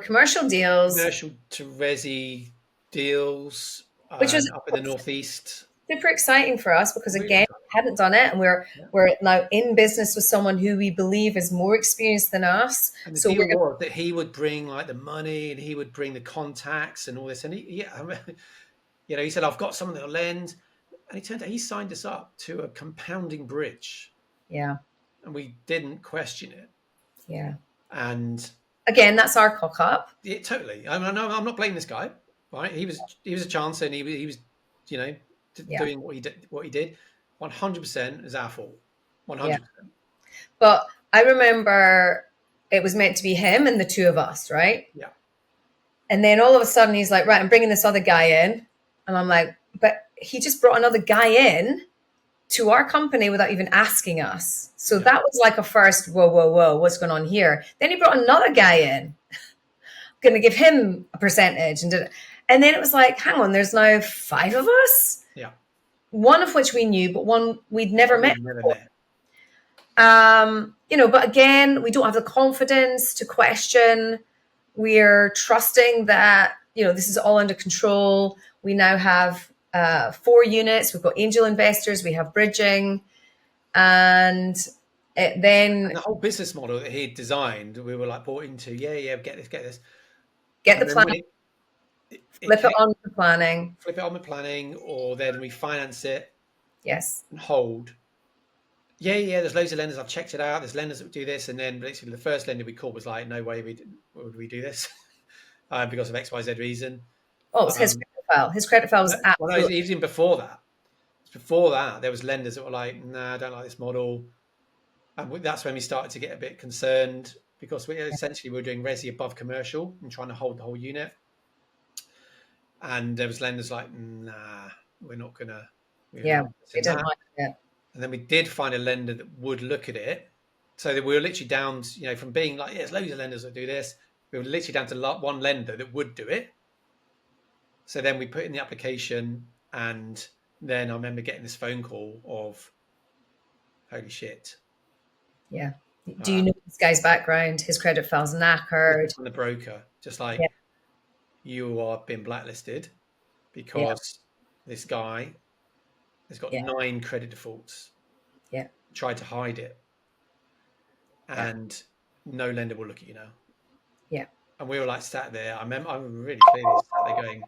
commercial deals, commercial to resi deals, which was up in the northeast. Super exciting for us because again, we hadn't done it, and we're now in business with someone who we believe is more experienced than us. And the deal was that he would bring like the money and he would bring the contacts and all this. And you know, he said, "I've got someone that'll lend," and it turned out he signed us up to a compounding bridge. Yeah, and we didn't question it. Yeah, and again, that's our cock up. Yeah, totally. I'm not blaming this guy. Right? He was a chancer, and he was, you know, doing what he did. 100% is our fault. 100%. But I remember it was meant to be him and the two of us, right? Yeah. And then all of a sudden he's like, "Right, I'm bringing this other guy in," and I'm like, "But he just brought another guy in to our company without even asking us." So that was like a first, whoa, what's going on here? Then he brought another guy in, going to give him a percentage, and then it was like, hang on, there's now 5 of us. Yeah. One of which we knew, but one we'd never met before. You know, but again, we don't have the confidence to question. We're trusting that, you know, this is all under control. We now have 4 units. We've got angel investors. We have bridging. And the whole business model that he had designed, we were like bought into, get this. Get the plan. Flip it on to planning. Flip it on the planning, or then refinance it Yes. and hold. Yeah, there's loads of lenders. I've checked it out. There's lenders that do this, and then basically the first lender we called was like, no way would we do this because of X, Y, Z reason. Oh, it was his credit file. His credit file was Well, no, absolutely. even before that. Before that, there was lenders that were like, nah, I don't like this model. And that's when we started to get a bit concerned, because we essentially were doing resi above commercial and trying to hold the whole unit. And there was lenders like, nah, we're not going to. Yeah, we didn't like it. And then we did find a lender that would look at it. So that we were literally down, from being like, there's loads of lenders that do this. We were literally down to one lender that would do it. So then we put in the application, and then I remember getting this phone call of, holy shit. Yeah. Do you know this guy's background? His credit file's knackered. From the broker, just like, you are being blacklisted because this guy has got 9 credit defaults. Yeah. Tried to hide it. And no lender will look at you now. Yeah. And we were like sat there. I remember I really clearly sat there going,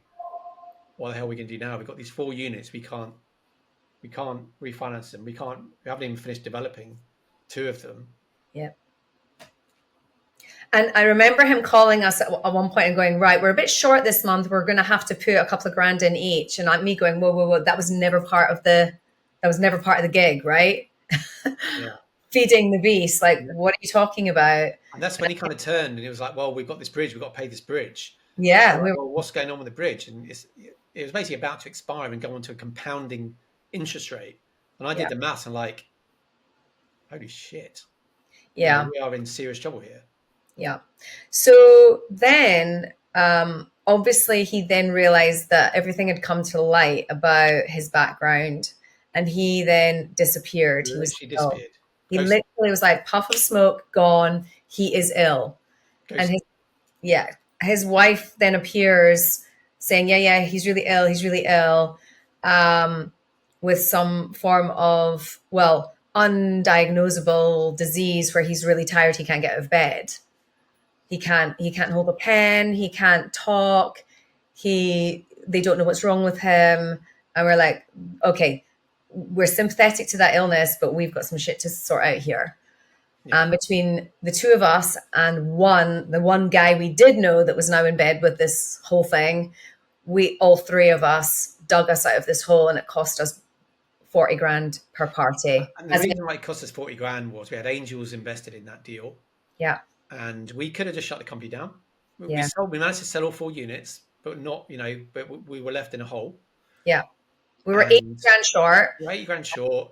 what the hell are we going to do now? We've got these 4 units. We can't refinance them. We haven't even finished developing 2 of them. Yeah. And I remember him calling us at one point and going, right, we're a bit short this month. We're going to have to put a couple of grand in each. And me going, whoa. That was never part of the gig, right? Yeah. Feeding the beast. Like, what are you talking about? And that's when he kind of turned and he was like, well, we've got this bridge. We've got to pay this bridge. Yeah. Like, well, what's going on with the bridge? And it was basically about to expire and go on to a compounding interest rate. And I did the maths and like, holy shit. Yeah. We are in serious trouble here. Yeah. So then, obviously, he then realized that everything had come to light about his background, and he then disappeared. He disappeared. He literally was like, puff of smoke, gone. He is ill. Ghosted. And his wife then appears saying, yeah, he's really ill. He's really ill, with some form of, undiagnosable disease where he's really tired. He can't get out of bed. He can't hold a pen. He can't talk. They don't know what's wrong with him. And we're like, okay, we're sympathetic to that illness, but we've got some shit to sort out here. Yeah. Between the 2 of us and the one guy we did know that was now in bed with this whole thing, all 3 of us dug us out of this hole, and it cost us 40 grand per party. And the reason why it cost us 40 grand was we had angels invested in that deal. Yeah. And we could have just shut the company down. We managed to sell all 4 units, but but we were left in a hole. Yeah. We were 80 grand short. We were 80 grand short.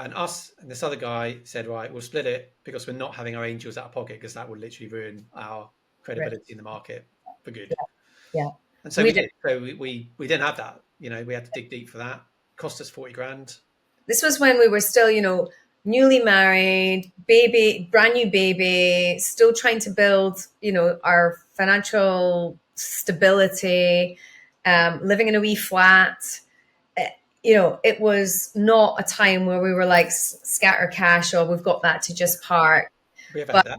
And us and this other guy said, right, we'll split it because we're not having our angels out of pocket, because that would literally ruin our credibility in the market for good. Yeah. And so we did. So we didn't have that. We had to dig deep for that. Cost us 40 grand. This was when we were still, newly married, brand new baby, still trying to build, our financial stability, living in a wee flat. It was not a time where we were like scatter cash or we've got that to just park. We have had that.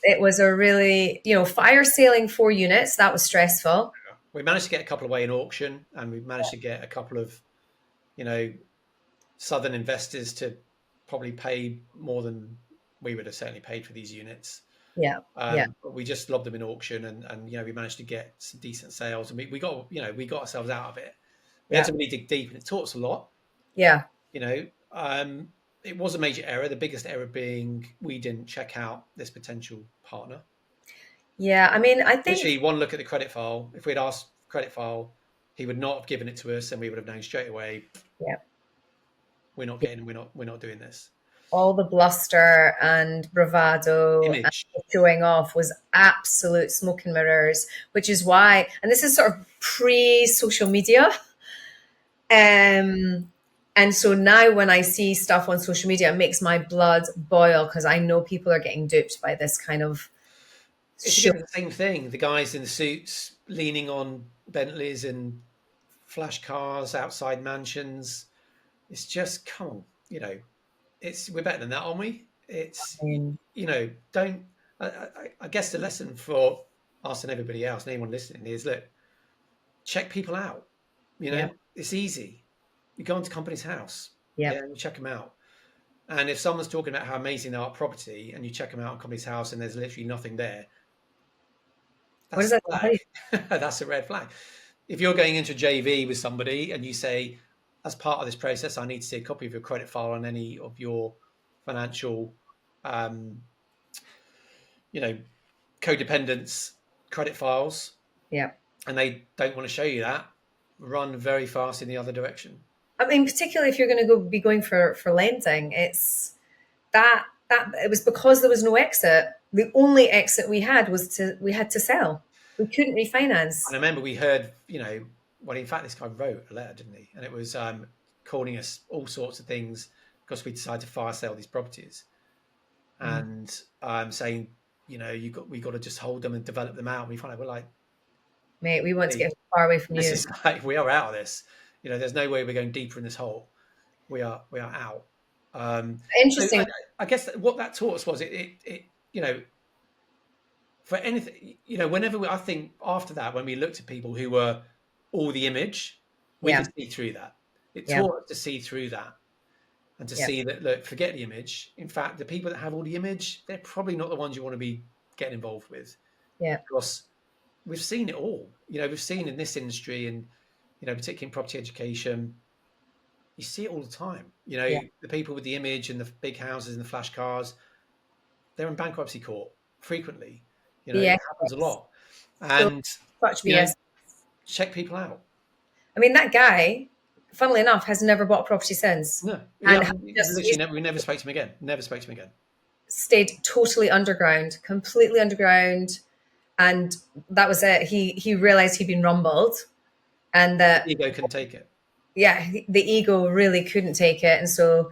It was a really, fire sailing 4 units. That was stressful. We managed to get a couple away in auction, and we managed to get a couple of, southern investors to probably pay more than we would have certainly paid for these units. Yeah. But we just lobbed them in auction, and we managed to get some decent sales, and we got ourselves out of it. We had to really dig deep, and it taught us a lot. Yeah. It was a major error. The biggest error being we didn't check out this potential partner. Yeah, I mean, I think literally one look at the credit file. If we'd asked credit file, he would not have given it to us, and we would have known straight away. Yeah. We're not doing this. All the bluster and bravado and showing off was absolute smoke and mirrors, which is why, and this is sort of pre-social media. And so now when I see stuff on social media, it makes my blood boil, because I know people are getting duped by this kind of show. It's the same thing. The guys in the suits leaning on Bentleys and flash cars outside mansions. It's just, come on, we're better than that, aren't we? It's, I guess the lesson for us and everybody else and anyone listening is, look, check people out. Yeah. It's easy. You go into company's house, Yeah. and you check them out. And if someone's talking about how amazing they are at property, and you check them out on company's house, and there's literally nothing there, What does that's a that tell you? flag. That's a red flag. If you're going into a JV with somebody and you say, as part of this process, I need to see a copy of your credit file on any of your financial, um, codependence credit files, Yeah. and they don't want to show you that, run very fast in the other direction. I mean, particularly if you're going to be going for lending, it's that it was because there was no exit. The only exit we had was we had to sell. We couldn't refinance. And I remember we heard, well, in fact, this guy wrote a letter, didn't he? And it was calling us all sorts of things because we decided to fire sale these properties, and saying, we got to just hold them and develop them out. And we find out we're like, Mate, we want to hey, get far away from this you. is like, we are out of this. There's no way we're going deeper in this hole. We are out. Interesting. So I guess what that taught us was it for anything, whenever I think after that, when we looked at people who were all the image, we could see through that. It taught us to see through that and to see that, look, forget the image. In fact, the people that have all the image, they're probably not the ones you want to be getting involved with. Yeah. Because we've seen it all. We've seen in this industry and, particularly in property education, you see it all the time. The people with the image and the big houses and the flash cars, they're in bankruptcy court frequently. It happens a lot. And such BS. Check people out. I mean, that guy, funnily enough, has never bought a property since. No, we never spoke to him again. Never spoke to him again. Stayed totally underground, completely underground, and that was it. He realized he'd been rumbled, and that the ego couldn't take it. Yeah, the ego really couldn't take it, and so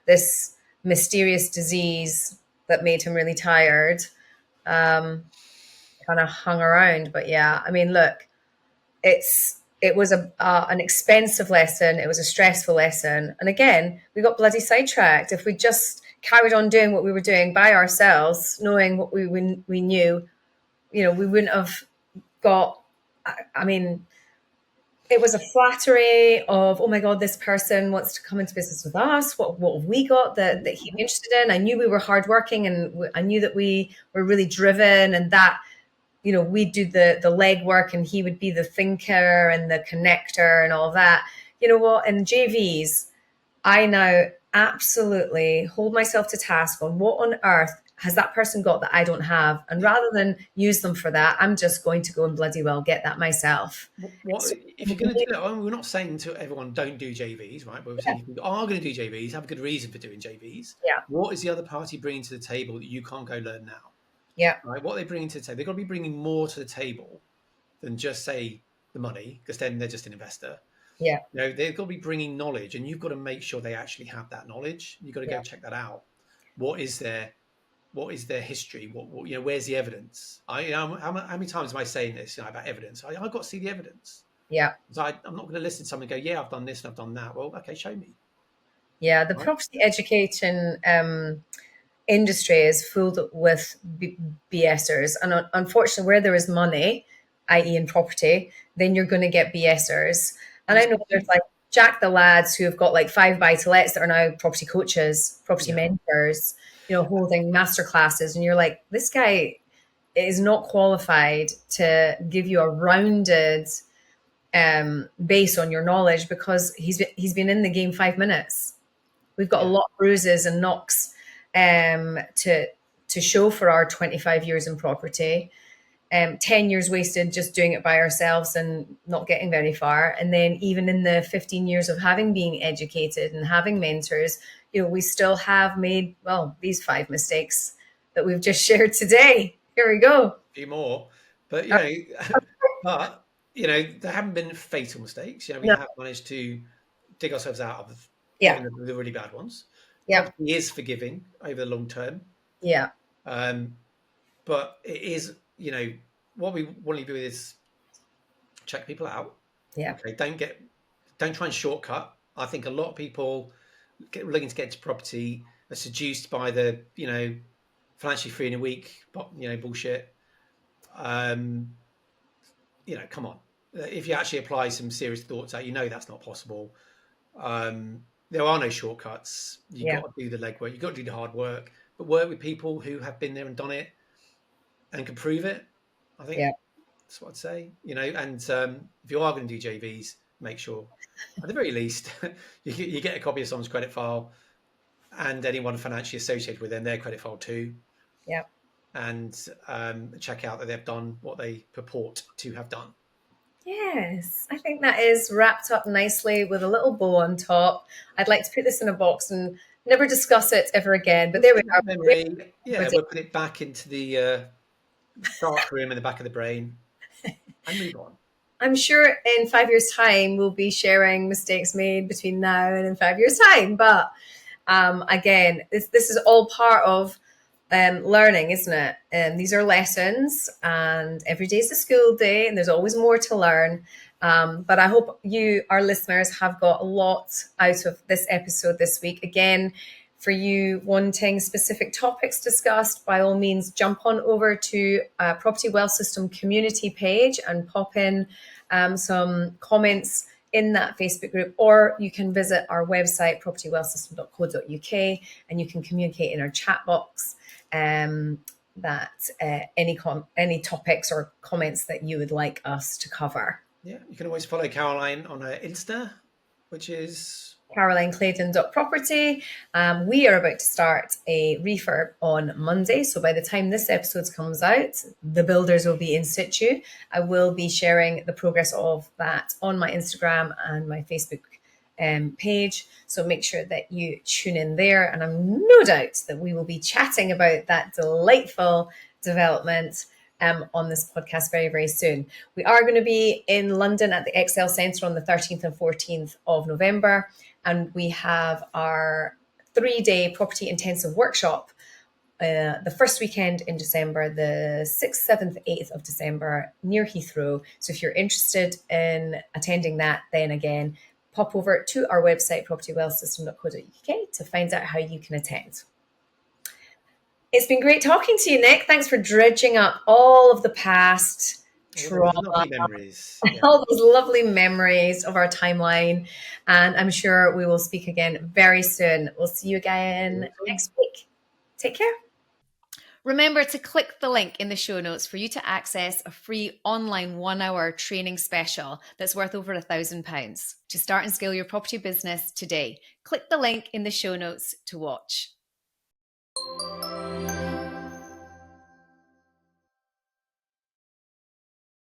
this mysterious disease that made him really tired, kind of hung around. But I mean, look, it was an expensive lesson. It was a stressful lesson, and again, we got bloody sidetracked. If we just carried on doing what we were doing by ourselves, knowing what we knew, we wouldn't have got. I mean, it was a flattery of, oh my God, this person wants to come into business with us. What have we got that he'd be interested in? I knew we were hardworking, and I knew that we were really driven, and that, we'd do the legwork, and he would be the thinker and the connector and all that. You know what? In JVs, I now absolutely hold myself to task on what on earth has that person got that I don't have? And rather than use them for that, I'm just going to go and bloody well get that myself. If you're going to do that, we're not saying to everyone don't do JVs, right? But we're saying if you are going to do JVs, have a good reason for doing JVs. Yeah. What is the other party bringing to the table that you can't go learn now? Yeah. Right. What are they bringing to the table? They've got to be bringing more to the table than just say the money, because then they're just an investor. Yeah. They've got to be bringing knowledge, and you've got to make sure they actually have that knowledge. You've got to go check that out. What is their history? What where's the evidence? How many times am I saying this about evidence? I've got to see the evidence. Yeah. So I'm not going to listen to someone go, I've done this and I've done that. Well, okay, show me. Yeah, the property education industry is filled with BSers, and unfortunately, where there is money, i.e., in property, then you're going to get BSers. And I know there's like Jack the lads who have got like 5 buy-to-lets that are now property coaches, property mentors, holding master classes, and you're like, this guy is not qualified to give you a rounded base on your knowledge, because he's been in the game 5 minutes. We've got a lot of bruises and knocks to show for our 25 years in property. 10 years wasted just doing it by ourselves and not getting very far. And then even in the 15 years of having been educated and having mentors, we still have made, these 5 mistakes that we've just shared today. Here we go. A few more. But, there haven't been fatal mistakes. We have managed to dig ourselves out of the really bad ones. Yeah. He is forgiving over the long term. Yeah. But it is, what we want to do is check people out. Yeah. Okay. Don't try and shortcut. I think a lot of people looking to get into property are seduced by the, financially free in a week, bullshit. Come on. if you actually apply some serious thoughts out, that's not possible. There are no shortcuts. You've Yeah. got to do the legwork. You've got to do the hard work, but work with people who have been there and done it and can prove it. I think Yeah. that's what I'd say. And if you are going to do JVs, make sure, at the very least, you get a copy of someone's credit file and anyone financially associated with them, their credit file too. Yeah. And check out that they've done what they purport to have done. Yes, I think that is wrapped up nicely with a little bow on top. I'd like to put this in a box and never discuss it ever again. But there we are. Memory, we'll put it back into the dark room in the back of the brain and move on. I'm sure in 5 years' time we'll be sharing mistakes made between now and in 5 years' time. But again, this is all part of learning, isn't it? And these are lessons, and every day is a school day, and there's always more to learn. But I hope you, our listeners, have got a lot out of this episode this week. Again, for you wanting specific topics discussed, by all means, jump on over to Property Wealth System community page and pop in some comments in that Facebook group, or you can visit our website, propertywealthsystem.co.uk, and you can communicate in our chat box that any topics or comments that you would like us to cover. Yeah, you can always follow Caroline on her Insta, which is CarolineClayton.property. We are about to start a refurb on Monday. So by the time this episode comes out, the builders will be in situ. I will be sharing the progress of that on my Instagram and my Facebook page. So make sure that you tune in there. And I'm no doubt that we will be chatting about that delightful development on this podcast very, very soon. We are going to be in London at the Excel Centre on the 13th and 14th of November. And we have our 3-day property intensive workshop the first weekend in December, the 6th, 7th, 8th of December near Heathrow. So if you're interested in attending that, then again, pop over to our website, propertywealthsystem.co.uk, to find out how you can attend. It's been great talking to you, Nick. Thanks for dredging up all of the past trauma, memories. all those lovely memories of our timeline. And I'm sure we will speak again very soon. We'll see you again next week. Take care. Remember to click the link in the show notes for you to access a free online 1-hour training special that's worth over £1,000 to start and scale your property business today. Click the link in the show notes to watch.